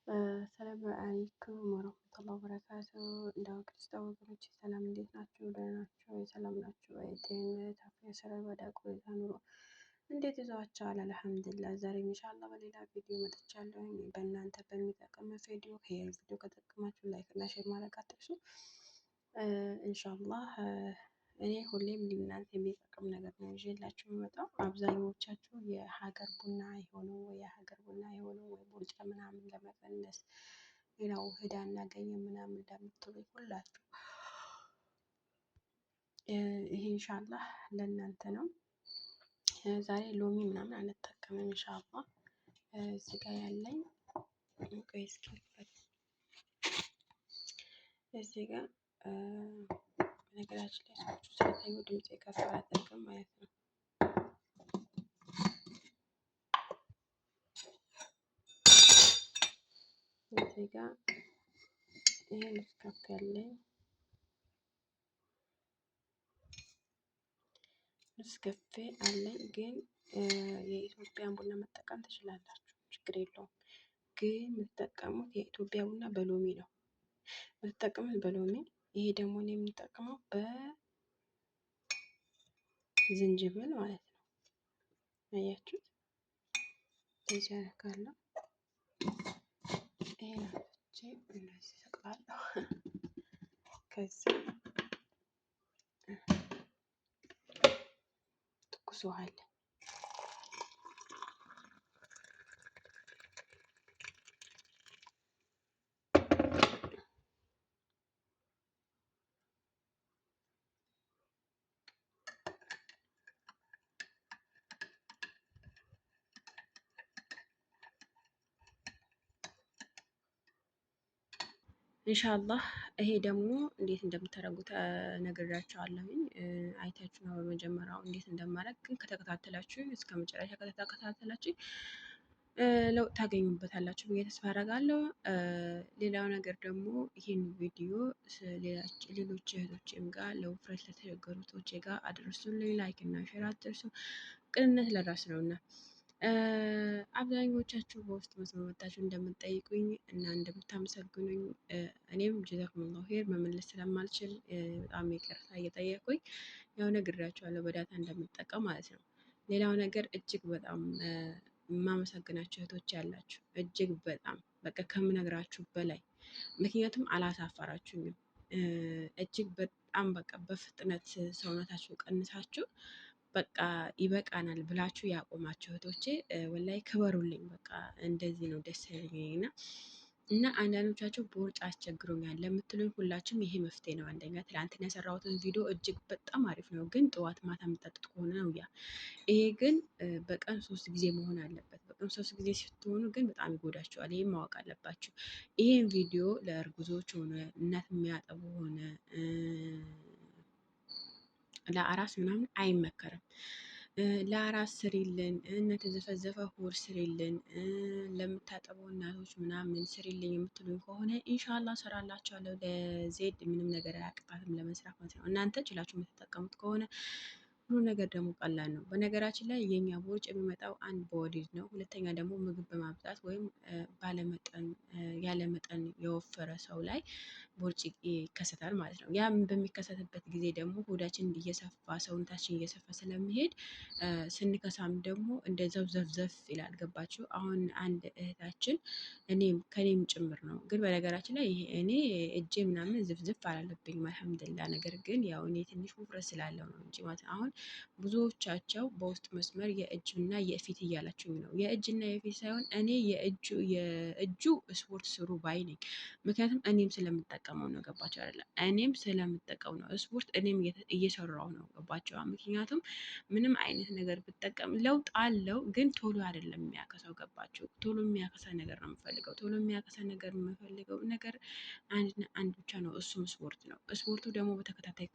ሰላም አለይኩም ወረህመቱላሂ ወበረካቱ። እንደው ክርስቲያን ወገኖች ሰላም እንዴት ናችሁ? ደህና ናችሁ ወይ? ሰላም ናችሁ ወይ? ጤንነት፣ አፍያ፣ ስራ፣ ባዳ ቆይታ ኑሮ እንዴት ይዟችኋል? አልሐምዱሊላህ። ዛሬም ኢንሻአላህ በሌላ ቪዲዮ መጥቻለሁ። በእናንተ በሚጠቅም ቪዲዮ ቪዲዮ ከጠቀማችሁ ላይክ እና ሼር ማድረግ አትርሱ። ኢንሻአላህ እኔ ሁሌም ለእናንተ የሚጠቅም ነገር ነው ይዤላችሁ የምመጣው። አብዛኞቻችሁ የሀገር ቡና የሆነው ወይ ቦርጫ ምናምን ለመቀነስ ሌላው ውህድ አናገኝም ምናምን እንደምትሉ ሁላችሁ ይሄ ኢንሻአላህ ለእናንተ ነው። ዛሬ ሎሚ ምናምን አንጠቀምም ኢንሻአላህ። እዚህ ጋር ያለኝ እዚህ ጋር ነገራችን ላይ ሰዎቹ ስለተኙ ድምጽ ከፍ አላደርግም ማለት ነው። እዚህ ጋር ይሄ ልስከፍ ያለኝ ልስከፌ አለኝ። ግን የኢትዮጵያን ቡና መጠቀም ትችላላችሁ፣ ችግር የለውም። ግን የምትጠቀሙት የኢትዮጵያ ቡና በሎሚ ነው የምትጠቀሙት በሎሚ። ይሄ ደግሞ እኔ የምንጠቀመው በዝንጅብል ማለት ነው። አያችሁት? እዚህ አደርጋለሁ። ይሄን አፍቼ እንደዚህ ሰቅላለሁ። ከዛ ትኩስ ውሃ አለ። ኢንሻአላህ ይሄ ደግሞ እንዴት እንደምታደርጉት ነግራችኋለሁኝ። አይታችሁ ነው በመጀመሪያው እንዴት እንደማደርግ። ግን ከተከታተላችሁ እስከ መጨረሻ ከተከታተላችሁ ለውጥ ታገኙበታላችሁ ብዬ ተስፋ አደርጋለሁ። ሌላው ነገር ደግሞ ይህን ቪዲዮ ሌሎች እህቶችም ጋር ለውፍረት ለተቸገሩ እህቶቼ ጋር አድርሱልኝ። ላይክ እና ሼር አትርሱ። ቅንነት ለራስ ነውና አብዛኞቻችሁ በውስጥ መስመር መጣችሁ እንደምትጠይቁኝ እና እንደምታመሰግኑኝ እኔም ጀዛኩሙላሁ ኸይር መመለስ ስለማልችል በጣም ይቅርታ እየጠየቁኝ ያው ነግራችኋለሁ በዳታ እንደምጠቀም ማለት ነው። ሌላው ነገር እጅግ በጣም የማመሰግናችሁ እህቶች ያላችሁ እጅግ በጣም በቃ ከምነግራችሁ በላይ ምክንያቱም አላሳፈራችሁኝም። እጅግ በጣም በቃ በፍጥነት ሰውነታችሁ ቀንሳችሁ በቃ ይበቃናል ብላችሁ ያቆማችሁ እህቶቼ ወላይ ክበሩልኝ። በቃ እንደዚህ ነው ደስ ያለኝ እና አንዳንዶቻችሁ ቦርጭ አስቸግሮኛል ለምትሉኝ ሁላችሁም ይሄ መፍትሄ ነው። አንደኛ ትላንትና የሰራሁትን ቪዲዮ እጅግ በጣም አሪፍ ነው፣ ግን ጠዋት ማታ የምጠጡት ከሆነ ነው ያ። ይሄ ግን በቀን 3 ጊዜ መሆን አለበት። በቀን 3 ጊዜ ስትሆኑ ግን በጣም ይጎዳችኋል። ይሄን ማወቅ አለባችሁ። ይሄን ቪዲዮ ለእርጉዞች ሆነ እናት የሚያጠቡ ሆነ ለአራስ ምናምን አይመከርም። ለአራስ ስሪልን፣ ተዘፈዘፈ ሆድ ስሪልን፣ ለምታጠቡ እናቶች ምናምን ስሪልኝ የምትሉኝ ከሆነ ኢንሻአላህ ሰራላችኋለሁ። ለዜድ ምንም ነገር አያቅጣትም ለመስራት ማለት ነው። እናንተ ችላችሁ የምትጠቀሙት ከሆነ ሁሉ ነገር ደግሞ ቀላል ነው። በነገራችን ላይ የኛ ቦርጭ የሚመጣው አንድ በወሊድ ነው። ሁለተኛ ደግሞ ምግብ በማብዛት ወይም ያለ መጠን የወፈረ ሰው ላይ ቦርጭ ይከሰታል ማለት ነው። ያም በሚከሰትበት ጊዜ ደግሞ ሆዳችን እየሰፋ ሰውነታችን እየሰፋ ስለሚሄድ ስንከሳም ደግሞ እንደዛው ዘፍዘፍ ይላል። ገባችሁ? አሁን አንድ እህታችን ከኔም ጭምር ነው። ግን በነገራችን ላይ እኔ እጄ ምናምን ዝፍዝፍ አላለብኝም አልሐምዱሊላህ። ነገር ግን ያው እኔ ትንሽ ውፍረት ስላለው ነው እንጂ ማለት አሁን ብዙዎቻቸው በውስጥ መስመር የእጅና የፊት እያላችሁኝ ነው። የእጅና የፊት ሳይሆን እኔ የእጁ ስፖርት ስሩ ባይ ነኝ። ምክንያቱም እኔም ስለምጠቀመው ነው። ገባቸው አይደለ? እኔም ስለምጠቀም ነው ስፖርት እኔም እየሰራው ነው። ገባቸው? ምክንያቱም ምንም አይነት ነገር ብጠቀም ለውጥ አለው፣ ግን ቶሎ አይደለም የሚያከሳው። ገባቸው? ቶሎ የሚያከሳ ነገር ነው የምፈልገው። ቶሎ የሚያከሳ ነገር የምፈልገው ነገር አንድ ብቻ ነው፣ እሱም ስፖርት ነው። ስፖርቱ ደግሞ በተከታታይ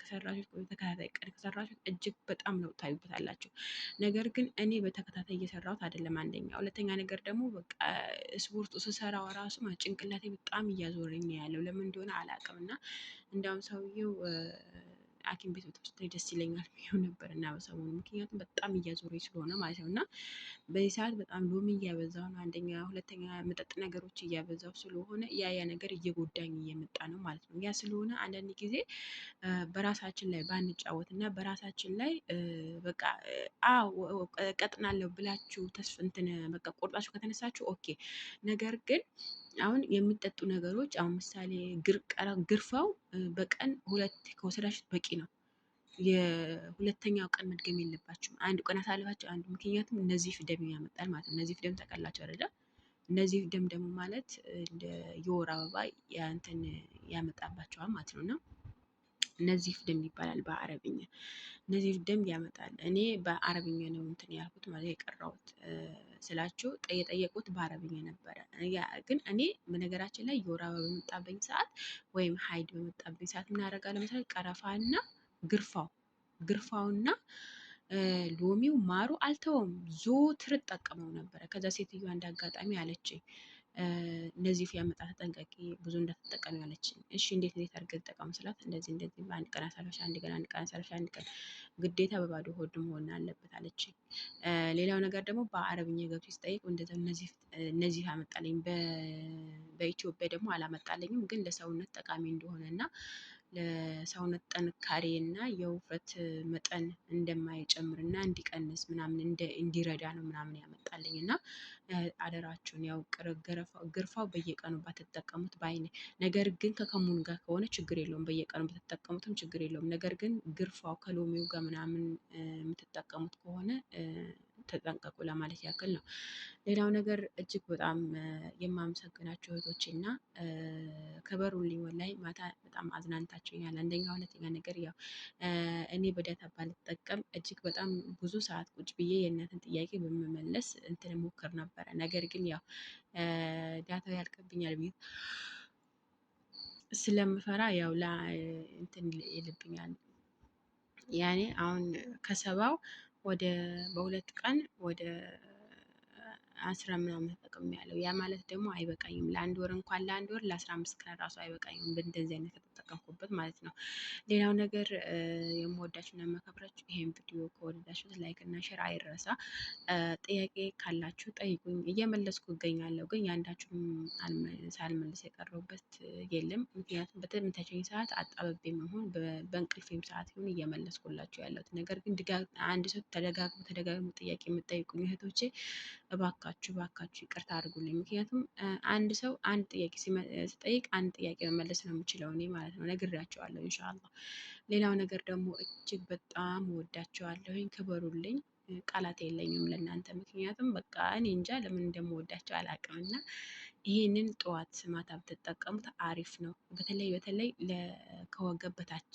በተከታታይ ቀን ከሰራችሁት እጅግ በጣም ለውጥ ታዩበታላችሁ። ነገር ግን እኔ በተከታታይ እየሰራሁት አይደለም። አንደኛ፣ ሁለተኛ ነገር ደግሞ በቃ ስፖርቱ ስሰራው ራሱ ጭንቅላቴ በጣም እያዞረኝ ነው ያለው። ለምን እንደሆነ አላውቅም። እና እንዲያውም ሰውየው ሐኪም ቤት ብትወስደኝ ደስ ይለኛል ብዬው ነበር እና በሰሞኑ ምክንያቱም በጣም እያዞረኝ ስለሆነ ማለት ነው። እና በዚህ ሰዓት በጣም ሎሚ እያበዛው ነው አንደኛ፣ ሁለተኛ መጠጥ ነገሮች እያበዛው ስለሆነ ያ ነገር እየጎዳኝ እየመጣ ነው ማለት ነው። ያ ስለሆነ አንዳንድ ጊዜ በራሳችን ላይ ባንጫወት እና በራሳችን ላይ በቃ ቀጥናለሁ ብላችሁ ተስፍ እንትን በቃ ቆርጣችሁ ከተነሳችሁ ኦኬ። ነገር ግን አሁን የሚጠጡ ነገሮች አሁን ምሳሌ ግርፋው በቀን 2 ከወሰዳችሁት በቂ ነው። የሁለተኛው ቀን መድገም የለባችሁም። አንድ ቀን አሳልፋችሁ አንዱ፣ ምክንያቱም እነዚህ ደም ያመጣል ማለት ነው። እነዚህ ደም ታውቃላችሁ አይደለ? እነዚህ ደም ደግሞ ማለት እንደ የወር አበባ እንትን ያመጣባቸዋል ማለት ነው። እና ነዚፍ ደም ይባላል በአረብኛ። ነዚፍ ደም ያመጣል። እኔ በአረብኛ ነው እንትን ያልኩት ማለት የቀራሁት ስላችሁ የጠየቁት በአረብኛ ነበረ። ግን እኔ በነገራችን ላይ የወር አበባ በመጣብኝ ሰዓት ወይም ሀይድ በመጣብኝ ሰዓት ምን አደርጋለሁ መሰለኝ? ቀረፋና ግርፋውና ሎሚው ማሩ አልተውም፣ ዞትር እጠቀመው ነበረ። ከዛ ሴትዮዋ አንድ አጋጣሚ አለችኝ እነዚህ ያመጣ ተጠንቀቂ፣ ብዙ እንዳትጠቀሚ አለችኝ። እሺ እንዴት አድርገህ ልጠቀም ስላት፣ እንደዚህ በአንድ ቀን አሳልፈሽ አንድ ቀን፣ አንድ ቀን አሳልፈሽ አንድ ቀን፣ ግዴታ በባዶ ሆድ መሆን አለበት አለችኝ። ሌላው ነገር ደግሞ በአረብኛ ገብቶ ሲጠይቅ እንደዚያው እነዚህ አመጣልኝ። በኢትዮጵያ ደግሞ አላመጣልኝም፣ ግን ለሰውነት ጠቃሚ እንደሆነ እና ለሰውነት ጥንካሬ እና የውፍረት መጠን እንደማይጨምር እና እንዲቀንስ ምናምን እንዲረዳ ነው ምናምን ያመጣልኝ። እና አደራችሁን ያው ግርፋው በየቀኑ ባትጠቀሙት ባይነ። ነገር ግን ከከሙን ጋር ከሆነ ችግር የለውም፣ በየቀኑ ብትጠቀሙትም ችግር የለውም። ነገር ግን ግርፋው ከሎሚው ጋር ምናምን የምትጠቀሙት ከሆነ ተጠንቀቁ ለማለት ያክል ነው። ሌላው ነገር እጅግ በጣም የማመሰግናቸው እህቶቼ እና ከበሩልኝ ወላይ ማታ በጣም አዝናንታችሁኛል። አንደኛ፣ ሁለተኛ ነገር ያው እኔ በዳታ ባልጠቀም እጅግ በጣም ብዙ ሰዓት ቁጭ ብዬ የእናትን ጥያቄ በመመለስ እንትን ሞክር ነበረ። ነገር ግን ያው ዳታው ያልቅብኛል ብዬ ስለምፈራ ያው እንትን ይልብኛል። ያኔ አሁን ከሰባው ወደ በሁለት ቀን ወደ 10 ምናምን ተጠቅሜያለሁ። ያ ማለት ደግሞ አይበቃኝም። ለአንድ ወር እንኳን ለአንድ ወር ለ15 ቀን ራሱ አይበቃኝም በእንደዚህ አይነት ከተጠቀምኩበት ማለት ነው። ሌላው ነገር የምወዳችሁ እና የማከብራችሁ፣ ይሄን ቪዲዮ ከወደዳችሁት ላይክ እና ሼር አይረሳ። ጥያቄ ካላችሁ ጠይቁኝ፣ እየመለስኩ እገኛለሁ። ግን የአንዳችሁም ሳልመልስ የቀረሁበት የለም። ምክንያቱም በተመቻቸኝ ሰዓት አጣበቤ መሆን በእንቅልፌም ሰዓት ይሁን እየመለስኩላችሁ ያለሁት። ነገር ግን አንድ ሰው ተደጋግሞ ጥያቄ የምጠይቁኝ እህቶቼ እባካችሁ ይቅርታ አድርጉልኝ። ምክንያቱም አንድ ሰው አንድ ጥያቄ ሲጠይቅ አንድ ጥያቄ መመለስ ነው የምችለው እኔ ማለት ነው። ነግሬያቸዋለሁ ኢንሻአላህ። ሌላው ነገር ደግሞ እጅግ በጣም ወዳቸዋለሁኝ። ክበሩልኝ። ቃላት የለኝም ለእናንተ። ምክንያቱም በቃ እኔ እንጃ ለምን እንደምወዳቸው አላውቅም። እና ይህንን ጠዋት ማታ ብትጠቀሙት አሪፍ ነው። በተለይ ከወገብ በታች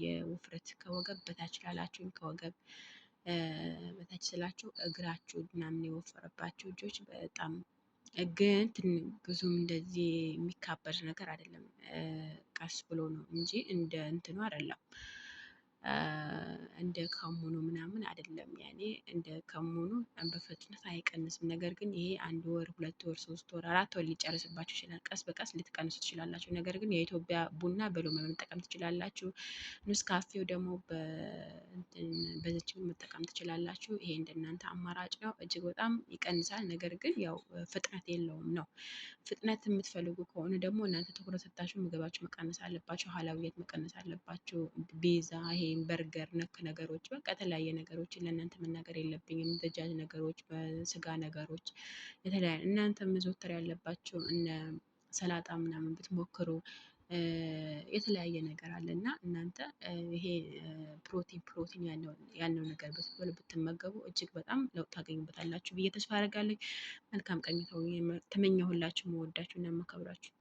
የውፍረት ከወገብ በታች ላላችሁኝ፣ ከወገብ በታች ስላችሁ እግራችሁ ምናምን የወፈረባቸው እጆች በጣም ግን ብዙም እንደዚህ የሚካበድ ነገር አይደለም። ቀስ ብሎ ነው እንጂ እንደ እንትኑ አይደለም፣ እንደ ከሙኑ ምናምን አይደለም። ያኔ እንደ ከሙኑ በፍጥነት አይቀንስም። ነገር ግን ይሄ 1 ወር፣ 2 ወር፣ 3 ወር፣ 4 ወር ሊጨርስባችሁ ይችላል። ቀስ በቀስ ልትቀንሱ ትችላላችሁ። ነገር ግን የኢትዮጵያ ቡና በሎሚ መጠቀም ትችላላችሁ። ኔስካፌው ደግሞ በዚች መጠቀም ትችላላችሁ። ይሄ እንደናንተ አማራጭ ነው። እጅግ በጣም ይቀንሳል። ነገር ግን ያው ፍጥነት የለውም ነው። ፍጥነት የምትፈልጉ ከሆነ ደግሞ እናንተ ትኩረት ሰጣችሁ ምግባችሁ መቀነስ አለባችሁ። ሀላዊነት መቀነስ አለባችሁ። ቢዛ፣ ይሄ በርገር ነክ ነገሮች፣ በቃ የተለያየ ነገሮችን ለእናንተ መናገር የለብኝም። ደጃጅ ነገሮች፣ በስጋ ነገሮች የተለያየ እናንተ መዘወተር ያለባችሁ እነ ሰላጣ ምናምን ብትሞክሩ የተለያየ ነገር አለ እና እናንተ ይሄ ፕሮቲን ያለው ነገር ብትመገቡ እጅግ በጣም ለውጥ ታገኙበታላችሁ ብዬ ተስፋ አደርጋለሁ። መልካም ቀን ተመኘሁላችሁ። መወዳችሁ እና የማከብራችሁ